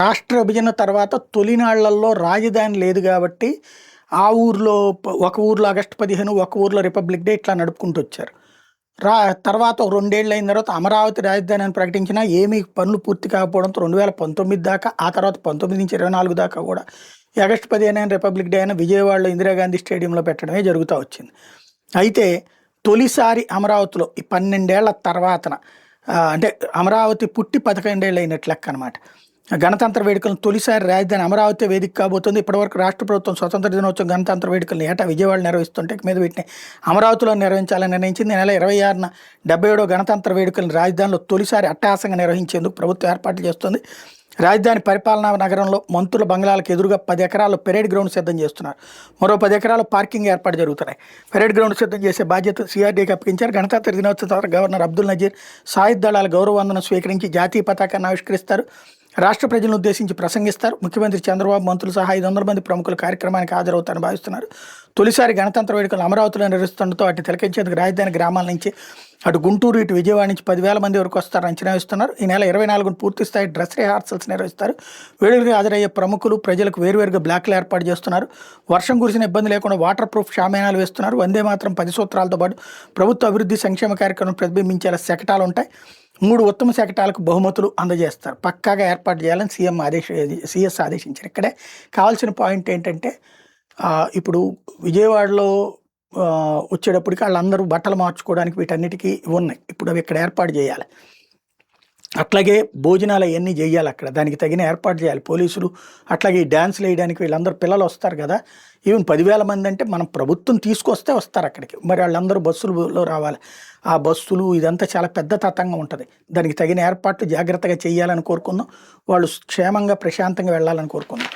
రాష్ట్ర విభజన తర్వాత తొలినాళ్లలో రాజధాని లేదు కాబట్టి ఆ ఊర్లో ఒక ఊర్లో ఆగస్టు 15, ఒక ఊర్లో రిపబ్లిక్ డే ఇట్లా నడుపుకుంటూ వచ్చారు. తర్వాత ఒక 2 ఏళ్ళు అయిన తర్వాత అమరావతి రాజధాని అని ప్రకటించినా ఏమీ పనులు పూర్తి కాకపోవడంతో 2019 దాకా, ఆ తర్వాత 19 నుంచి 24 దాకా కూడా ఈ ఆగస్టు 15 రిపబ్లిక్ డే అయినా విజయవాడలో ఇందిరాగాంధీ స్టేడియంలో పెట్టడమే జరుగుతూ వచ్చింది. అయితే తొలిసారి అమరావతిలో ఈ 12 ఏళ్ల తర్వాతన అంటే అమరావతి పుట్టి 11 ఏళ్ళు అయినట్లు లెక్క అనమాట. గణతంత్ర వేడుకలను తొలిసారి రాజధాని అమరావతి వేదిక కాబోతుంది. ఇప్పటివరకు రాష్ట్ర ప్రభుత్వం స్వతంత్ర దినోత్సవం, గణతంత్ర వేడుకలను ఏటా విజయవాడ నిర్వహిస్తుంటే మీద వీటిని అమరావతిలో నిర్వహించాలని నిర్ణయించింది. నెల 26న 77వ గణతంత్ర వేడుకలను రాజధానిలో తొలిసారి అట్టహాసంగా నిర్వహించేందుకు ప్రభుత్వం ఏర్పాట్లు చేస్తుంది. రాజధాని పరిపాలనా నగరంలో మంత్రుల బంగ్లాలకు ఎదురుగా 10 ఎకరాల్లో పెరేడ్ గ్రౌండ్ సిద్ధం చేస్తున్నారు. మరో 10 ఎకరాల పార్కింగ్ ఏర్పాటు జరుగుతున్నాయి. పెరేడ్ గ్రౌండ్ సిద్ధం చేసే బాధ్యత సిఆర్డీకి అప్పగించారు. గణతంత్ర దినోత్సవం తర్వాత గవర్నర్ అబ్దుల్ నజీర్ సాయుధ దళాల గౌరవ వందనం స్వీకరించి జాతీయ పతాకాన్ని ఆవిష్కరిస్తారు. రాష్ట్ర ప్రజలను ఉద్దేశించి ప్రసంగిస్తారు. ముఖ్యమంత్రి చంద్రబాబు, మంత్రులు సహా 500 మంది ప్రముఖులు కార్యక్రమానికి హాజరవుతారని భావిస్తున్నారు. తొలిసారి గణతంత్ర వేడుకలు అమరావతిలో నిర్వహిస్తుండటంతో అటు తిలకించేందుకు రాజధాని గ్రామాల నుంచి అటు గుంటూరు, ఇటు విజయవాడ నుంచి 10,000 మంది వరకు వస్తారని అంచనా వేస్తున్నారు. ఈ నెల 24న పూర్తి స్థాయి డ్రెస్ రిహార్సల్స్ నిర్వహిస్తారు. వేడుకలకు హాజరయ్యే ప్రముఖులు, ప్రజలకు వేరువేరుగా బ్లాక్లు ఏర్పాటు చేస్తున్నారు. వర్షం కురిసిన ఇబ్బంది లేకుండా వాటర్ ప్రూఫ్ షామేనాలు వేస్తున్నారు. వందే మాత్రం 10 సూత్రాలతో పాటు ప్రభుత్వ అభివృద్ధి సంక్షేమ కార్యక్రమం ప్రతిబింబించేలా శకటాలు ఉంటాయి. 3 ఉత్తమ శకటాలకు బహుమతులు అందజేస్తారు. పక్కాగా ఏర్పాటు చేయాలని సీఎస్ ఆదేశించారు. ఇక్కడే కావాల్సిన పాయింట్ ఏంటంటే ఇప్పుడు విజయవాడలో వచ్చేటప్పటికి వాళ్ళందరూ బట్టలు మార్చుకోవడానికి వీటన్నిటికీ ఉన్నాయి. ఇప్పుడు అవి ఇక్కడ ఏర్పాటు చేయాలి. అట్లాగే భోజనాలు అవన్నీ చేయాలి అక్కడ, దానికి తగిన ఏర్పాటు చేయాలి పోలీసులు. అట్లాగే డ్యాన్స్లు వేయడానికి వీళ్ళందరూ పిల్లలు వస్తారు కదా, ఈవెన్ 10,000 మంది అంటే మనం ప్రభుత్వం తీసుకొస్తే వస్తారు అక్కడికి. మరి వాళ్ళందరూ బస్సులలో రావాలి. ఆ బస్సులు ఇదంతా చాలా పెద్ద తతంగం ఉంటుంది. దానికి తగిన ఏర్పాట్లు జాగ్రత్తగా చేయాలని కోరుకుందాం. వాళ్ళు క్షేమంగా ప్రశాంతంగా వెళ్ళాలని కోరుకుందాం.